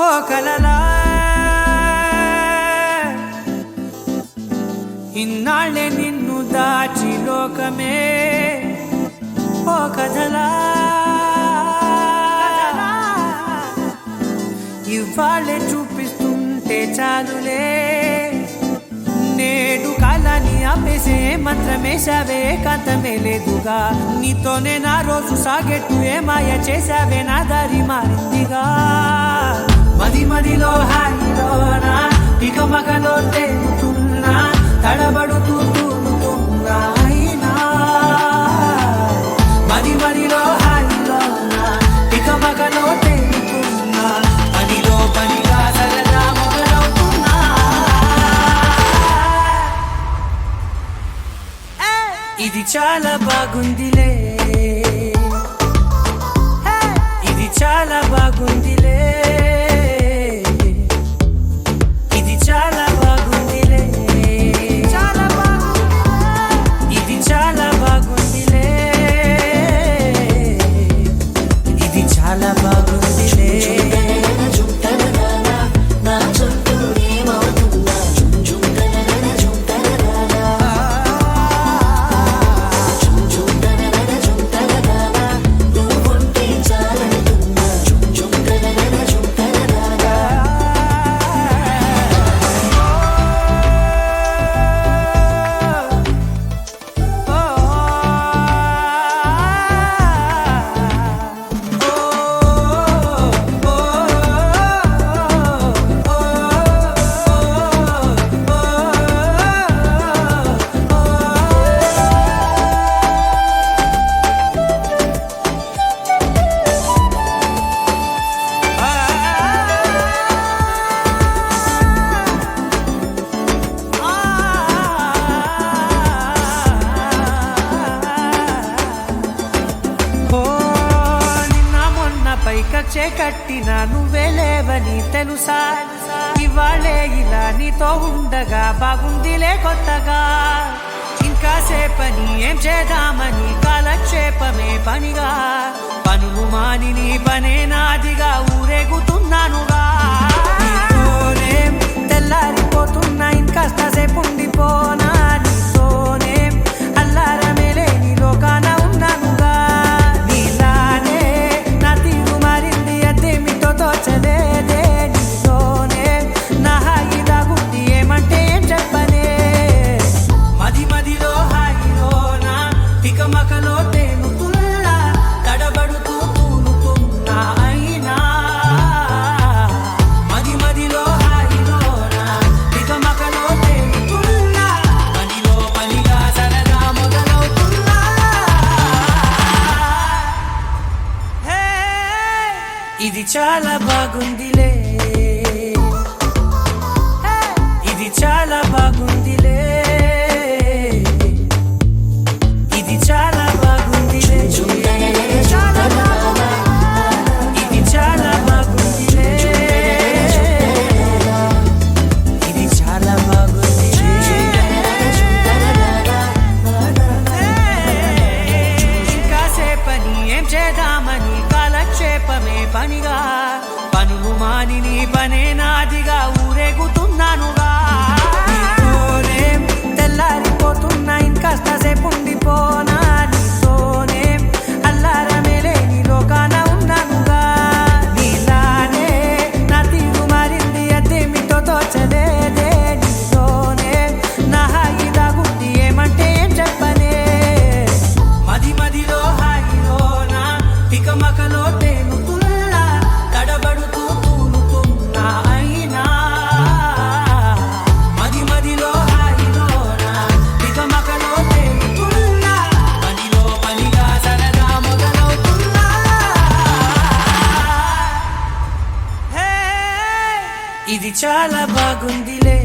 ఓ కలలా ఇన్నాళ్ళే నిన్ను దాచి లోకమే ఓ కథలా ఇవాళ్ళే చూపిస్తుంటే చాలులే నేడు కాలాన్ని ఆపేసే మంత్రమేశావే కాంతమే లేదుగా నీతోనే నా రోజు సాగెట్టు ఏ మాయ చేశావే నా దారి మారిందిగా మది మదిలో హాయిలోనా ఇక మగలో తేలుతున్నా తడబడుతూ తూలుతున్నా అయినా మది మదిలో హాయిలోనా ఇక మగలో తేలుతున్నా పనిలో పనిగా సరదా మొదలవుతున్నా ఇది చాలా బాగుందిలే ఇది చాలా బాగుందిలే ఇది చాలా బాగుందిలే చాలా బాగుంది ఇది చాలా బాగుందిలే ఇది చాలా బాగుందిలే పైకచ్చే కట్టినా నువ్వే లేవని తెలుసా ఇవాళే ఇలా నీతో ఉండగా బాగుందిలే కొత్తగా ఇంకా సేపని ఏం చేద్దామని కాలక్షేపమే పనిగా పనులు మాని నీ పనే నాదిగా ఊరేగుతున్నానుగా నీతోనే తెల్లారిపోతున్నా ఇంకాస్త సేపు ఉండిపోనా నీతోనే అల్లారమే లేని లోకాన ఉన్నానుగా తోచలేదే నీతోనే నా హాయి దాగుంది ఏమంటే ఏం చెప్పనే మది మదిలో హాయిలోనా తికమకలో తేలుతున్నా తడబడుతూ తూలుతున్నా అయినా మది మదిలో హాయిలోనా తికమకలో తేలుతున్నా పనిలో పనిగా సరదా మొదలవుతున్నా ఇది చాలా బాగుందిలే ఇది చాలా బాగుందిలే ఇది చాలా బాగుందిలే చాలా ఇది చాలా బాగుందిలే ఇది చాలా బాగుందిలే ఇంకా సేపని ఏం చేద్దామని కాలక్షేపమే పనిగా పనులు మాని నీ పనే నాదిగా ఊరేగుతున్నానుగా నీతోనే తెల్లారిపోతున్నా ఇంకాస్త సేపు ఉండిపోనా నీతోనే అల్లారమే లేని లోకాన ఉన్నానుగా నీలానే నా తీరు మారింది అదేమిటో తోచలేదే నీతోనే నా హాయి దాగుంది ఏమంటే ఏం చెప్పనే మది మదిలో హాయిలోనా తికమకలో తేలుతున్నా తడబడుతూ తూలుతున్నా అయినా మది మదిలో హాయిలోనా తికమకలో తేలుతున్నా పనిలో పనిగా సరదా మొదలవుతున్నా ఇది చాలా బాగుందిలే